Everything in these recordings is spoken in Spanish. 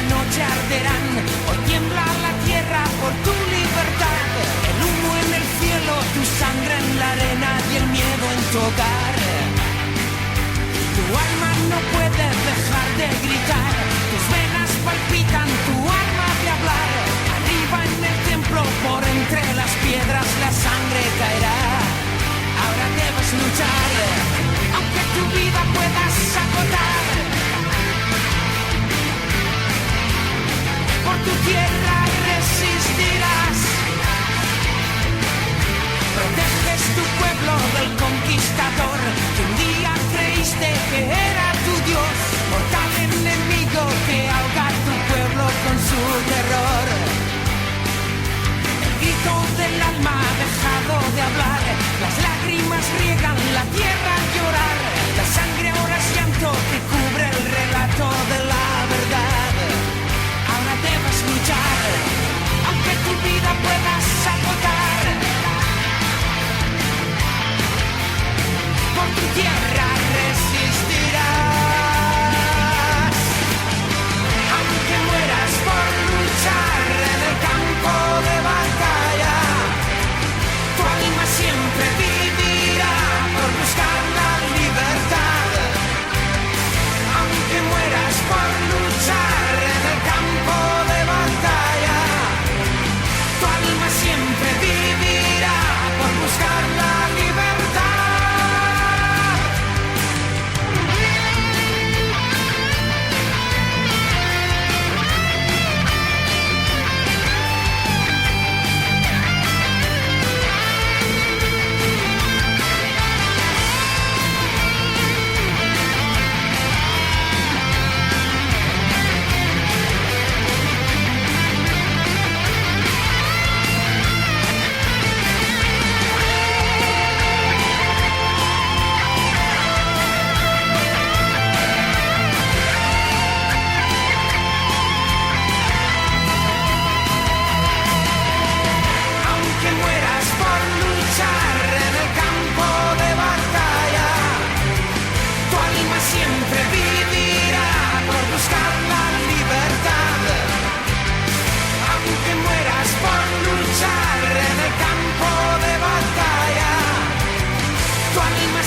noche arderán. Hoy tiembla la tierra por tu libertad. El humo en el cielo, tu sangre en la arena y el miedo en tu hogar. Tu alma no puede dejar de gritar, tus venas palpitan, tu alma de hablar. Arriba en el templo, por entre las piedras, la sangre caerá. Ahora debes luchar, aunque tu vida puedas agotar. Por tu tierra resistirás. Proteges tu pueblo del conquistador que un día creíste que era tu Dios. Mortal enemigo que ahoga a tu pueblo con su terror. El grito del alma ha dejado de hablar. Las lágrimas riegan la tierra al llorar. La sangre ahora es llanto que cubre el relato de la verdad. Ahora debes luchar, aunque tu vida puedas agotar. Por tu tierra resistirás. Aunque mueras por luchar en el campo de batalla, tu alma siempre vivirá por buscar la libertad. Aunque mueras por luchar en el campo de batalla, tu alma siempre vivirá por buscar la libertad.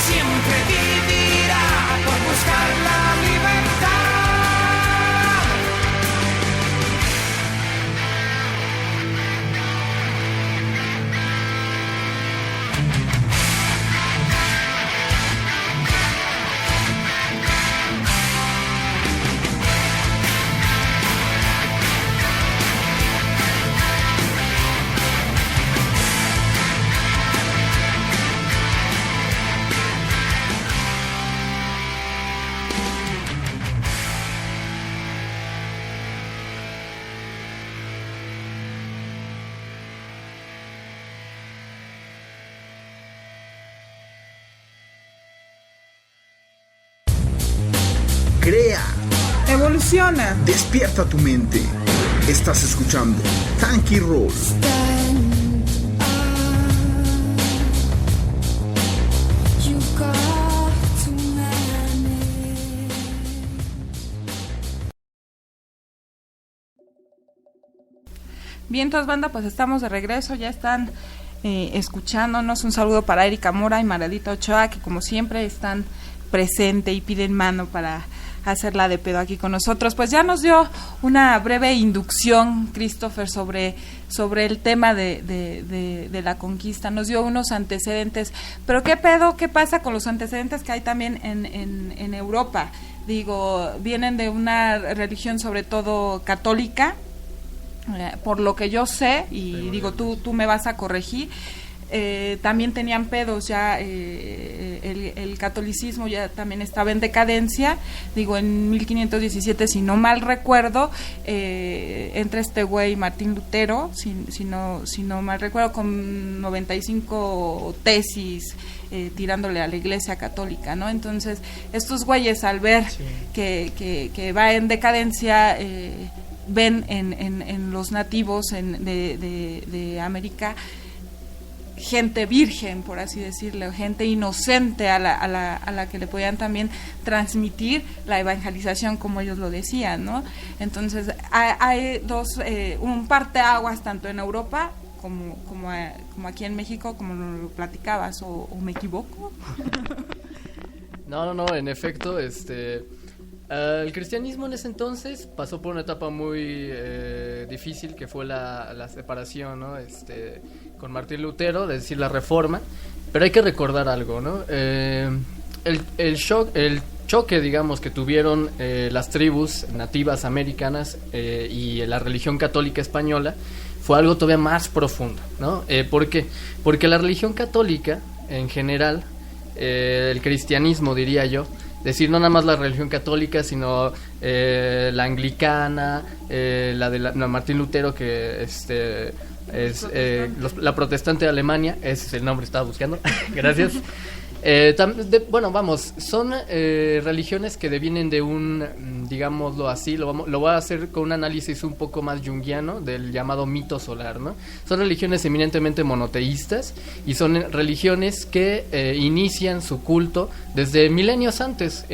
Siempre vivirá por buscar la libertad. Crea, evoluciona, despierta tu mente. Estás escuchando Tanky Roll. Bien, entonces, banda, pues estamos de regreso, ya están escuchándonos. Un saludo para Erika Mora y Maradita Ochoa, que como siempre están presente y piden mano para hacerla de pedo aquí con nosotros. Pues ya nos dio una breve inducción Christopher sobre el tema de la conquista, nos dio unos antecedentes, pero qué pedo, qué pasa con los antecedentes que hay también en Europa. Digo, vienen de una religión sobre todo católica, por lo que yo sé, y digo, tú me vas a corregir. También tenían pedos ya, el catolicismo ya también estaba en decadencia. Digo, en 1517, si no mal recuerdo, entra este güey Martín Lutero, si no mal recuerdo, con 95 tesis tirándole a la Iglesia Católica, ¿no? Entonces estos güeyes, al ver que va en decadencia, ven en los nativos de América gente virgen, por así decirlo, gente inocente a la que le podían también transmitir la evangelización, como ellos lo decían, ¿no? Entonces hay un parteaguas tanto en Europa como aquí en México, como lo platicabas, o me equivoco. No, en efecto, el cristianismo en ese entonces pasó por una etapa muy difícil, que fue la separación, ¿no? Con Martín Lutero, es decir, la Reforma. Pero hay que recordar algo, ¿no? El choque, digamos, que tuvieron las tribus nativas americanas y la religión católica española fue algo todavía más profundo, ¿no? ¿Por qué? Porque la religión católica, en general, el cristianismo, diría yo, decir, no nada más la religión católica, sino la anglicana, la de Martín Lutero, que la protestante de Alemania, ese es el nombre que estaba buscando, gracias. Son religiones que devienen de un, digámoslo así, lo voy a hacer con un análisis un poco más junguiano del llamado mito solar, ¿no? Son religiones eminentemente monoteístas y son religiones que inician su culto desde milenios antes.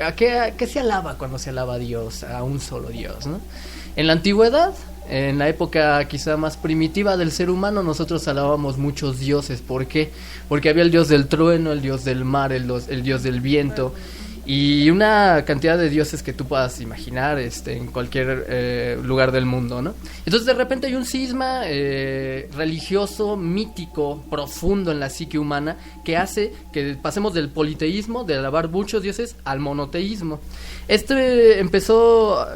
¿A qué se alaba cuando se alaba a Dios, a un solo Dios, ¿no? En la antigüedad, en la época quizá más primitiva del ser humano, nosotros alabábamos muchos dioses. ¿Por qué? Porque había el dios del trueno, el dios del mar, el dios del viento, y una cantidad de dioses que tú puedas imaginar en cualquier lugar del mundo, ¿no? Entonces de repente hay un cisma religioso, mítico, profundo en la psique humana, que hace que pasemos del politeísmo, de alabar muchos dioses, al monoteísmo. Empezó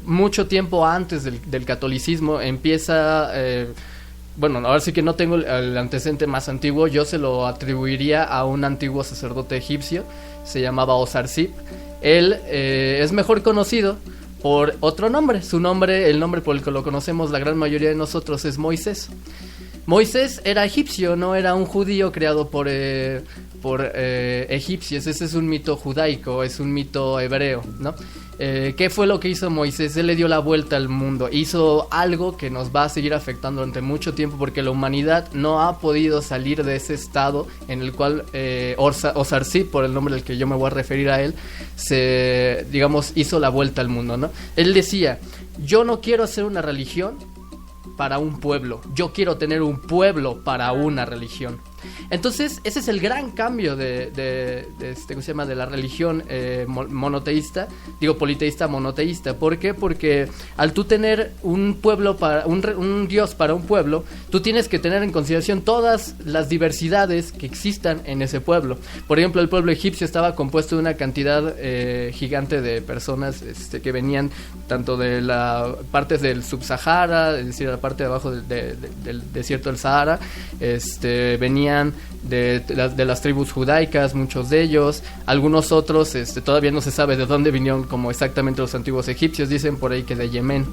mucho tiempo antes del catolicismo. Empieza, ahora sí que no tengo el antecedente más antiguo, yo se lo atribuiría a un antiguo sacerdote egipcio, se llamaba Osarsip. Él es mejor conocido por otro nombre, el nombre por el que lo conocemos la gran mayoría de nosotros es Moisés. Moisés era egipcio, no era un judío creado por egipcios. Ese es un mito judaico, es un mito hebreo, ¿no? ¿Qué fue lo que hizo Moisés? Él le dio la vuelta al mundo, hizo algo que nos va a seguir afectando durante mucho tiempo, porque la humanidad no ha podido salir de ese estado en el cual Osarsip, por el nombre del que yo me voy a referir a él, hizo la vuelta al mundo, ¿no? Él decía, yo no quiero hacer una religión para un pueblo, yo quiero tener un pueblo para una religión. Entonces ese es el gran cambio de ¿cómo se llama? De la religión monoteísta, politeísta monoteísta. ¿Por qué? Porque al tú tener un pueblo para un dios para un pueblo, tú tienes que tener en consideración todas las diversidades que existan en ese pueblo. Por ejemplo, el pueblo egipcio estaba compuesto de una cantidad gigante de personas que venían tanto de la partes del subsahara, es decir, la parte de abajo del desierto del Sahara, venían de las tribus judaicas, muchos de ellos, algunos otros todavía no se sabe de dónde vinieron como exactamente los antiguos egipcios, dicen por ahí que de Yemen.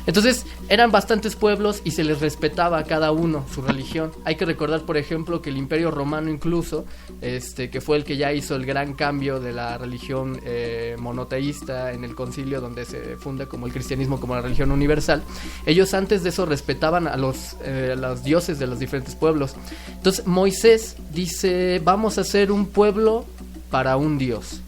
Entonces eran bastantes pueblos y se les respetaba a cada uno su religión. Hay que recordar, por ejemplo, que el Imperio Romano incluso, que fue el que ya hizo el gran cambio de la religión monoteísta en el concilio, donde se funda como el cristianismo como la religión universal, ellos antes de eso respetaban a los dioses de los diferentes pueblos. Entonces Moisés dice, vamos a hacer un pueblo para un Dios.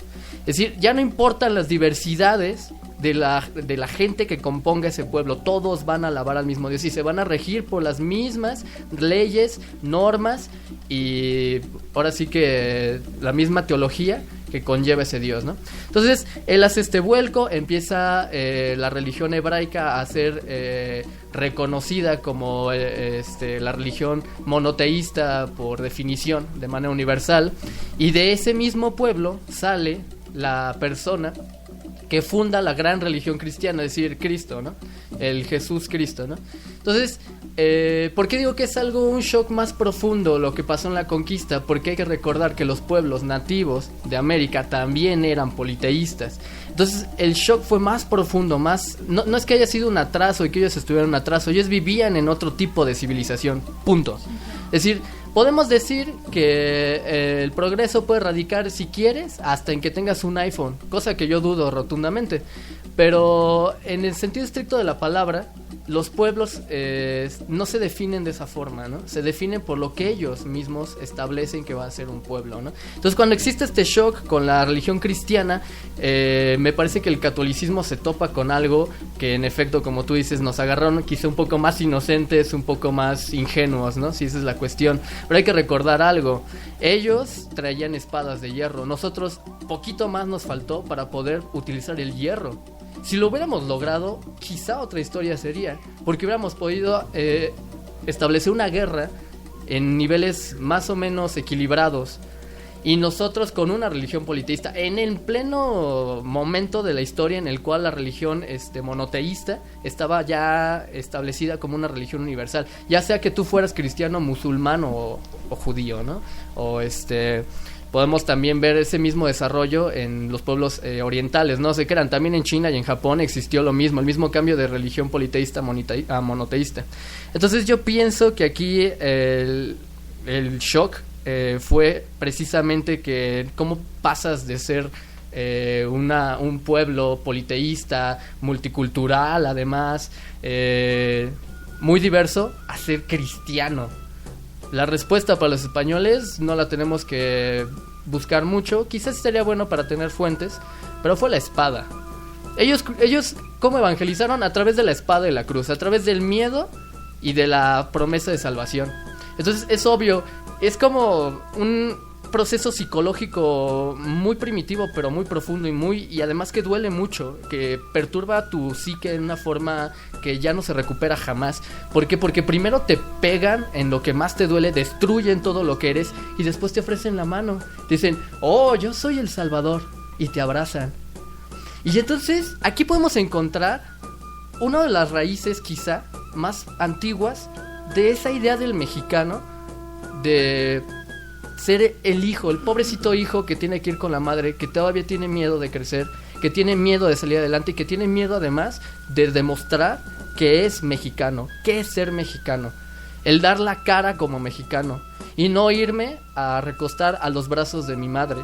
Es decir, ya no importan las diversidades de la gente que componga ese pueblo, todos van a alabar al mismo Dios y se van a regir por las mismas leyes, normas y ahora sí que la misma teología que conlleva ese Dios, ¿no? Entonces él hace este vuelco, empieza la religión hebraica a ser reconocida como la religión monoteísta por definición, de manera universal, y de ese mismo pueblo sale la persona que funda la gran religión cristiana, es decir, Cristo, ¿no? El Jesús Cristo, ¿no? Entonces, ¿por qué digo que es un shock más profundo lo que pasó en la conquista? Porque hay que recordar que los pueblos nativos de América también eran politeístas. Entonces, el shock fue más profundo, no es que haya sido un atraso y que ellos estuvieran en un atraso, ellos vivían en otro tipo de civilización, punto. Es decir, podemos decir que el progreso puede radicar, si quieres, hasta en que tengas un iPhone, cosa que yo dudo rotundamente. Pero en el sentido estricto de la palabra, los pueblos no se definen de esa forma, ¿no? Se definen por lo que ellos mismos establecen que va a ser un pueblo, ¿no? Entonces, cuando existe este shock con la religión cristiana, me parece que el catolicismo se topa con algo que, en efecto, como tú dices, nos agarraron quizá un poco más inocentes, un poco más ingenuos, ¿no? Si esa es la cuestión. Pero hay que recordar algo. Ellos traían espadas de hierro. Nosotros, poquito más nos faltó para poder utilizar el hierro. Si lo hubiéramos logrado, quizá otra historia sería, porque hubiéramos podido establecer una guerra en niveles más o menos equilibrados, y nosotros con una religión politeísta, en el pleno momento de la historia en el cual la religión monoteísta estaba ya establecida como una religión universal, ya sea que tú fueras cristiano, musulmán o judío, ¿no? O podemos también ver ese mismo desarrollo en los pueblos orientales, no se crean, también en China y en Japón existió lo mismo, el mismo cambio de religión politeísta a monoteísta. Entonces yo pienso que aquí el shock fue precisamente que cómo pasas de ser un pueblo politeísta, multicultural además, muy diverso, a ser cristiano. La respuesta para los españoles no la tenemos que buscar mucho, quizás sería bueno para tener fuentes, pero fue la espada. Ellos ¿cómo evangelizaron? A través de la espada y la cruz, a través del miedo y de la promesa de salvación. Entonces es obvio, es como un proceso psicológico muy primitivo, pero muy profundo y además que duele mucho, que perturba tu psique en una forma que ya no se recupera jamás. ¿Por qué? Porque primero te pegan en lo que más te duele, destruyen todo lo que eres y después te ofrecen la mano. Dicen, oh, yo soy el Salvador, y te abrazan. Y entonces aquí podemos encontrar una de las raíces quizá más antiguas de esa idea del mexicano de ser el hijo, el pobrecito hijo que tiene que ir con la madre, que todavía tiene miedo de crecer, que tiene miedo de salir adelante y que tiene miedo además de demostrar que es mexicano, que es ser mexicano, el dar la cara como mexicano y no irme a recostar a los brazos de mi madre.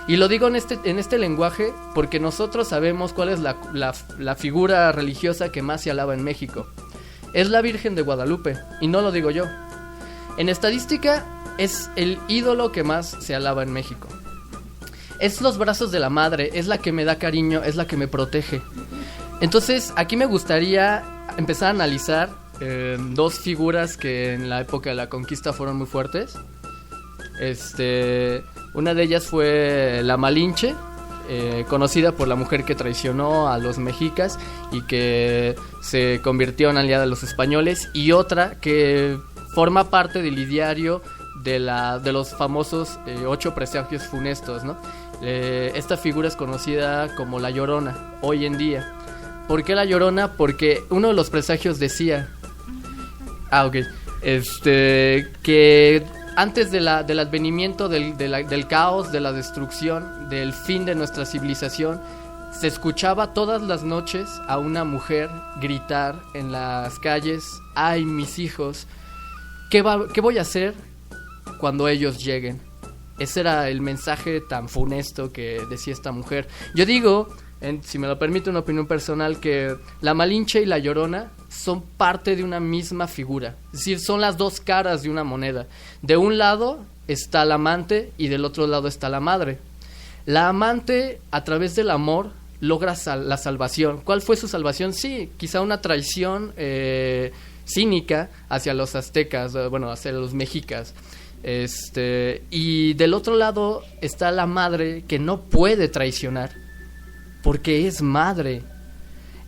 Y lo digo en este lenguaje porque nosotros sabemos cuál es la figura religiosa que más se alaba en México. Es la Virgen de Guadalupe, y no lo digo yo. En estadística es el ídolo que más se alaba en México. Es los brazos de la madre, es la que me da cariño, es la que me protege. Entonces aquí me gustaría empezar a analizar dos figuras que en la época de la conquista fueron muy fuertes. Una de ellas fue la Malinche, conocida por la mujer que traicionó a los mexicas y que se convirtió en aliada de los españoles, y otra que forma parte del ideario de los famosos 8 presagios funestos, ¿no? Esta figura es conocida como la Llorona hoy en día. ¿Por qué la Llorona? Porque uno de los presagios decía que antes del advenimiento del caos, de la destrucción, del fin de nuestra civilización, se escuchaba todas las noches a una mujer gritar en las calles: ¡ay, mis hijos! ¿Qué voy a hacer cuando ellos lleguen? Ese era el mensaje tan funesto que decía esta mujer. Yo digo, si me lo permite una opinión personal, que la Malinche y la Llorona son parte de una misma figura. Es decir, son las dos caras de una moneda. De un lado está la amante y del otro lado está la madre. La amante, a través del amor, logra la salvación. ¿Cuál fue su salvación? Sí, quizá una traición cínica hacia los aztecas, hacia los mexicas. Y del otro lado está la madre, que no puede traicionar porque es madre.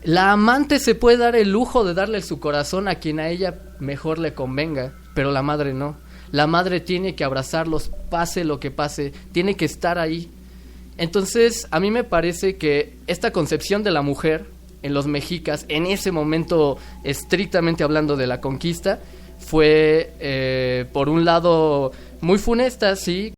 La amante se puede dar el lujo de darle su corazón a quien a ella mejor le convenga, pero la madre no. La madre tiene que abrazarlos, pase lo que pase, tiene que estar ahí. Entonces, a mí me parece que esta concepción de la mujer en los mexicas, en ese momento estrictamente hablando de la conquista, fue por un lado muy funesta, sí,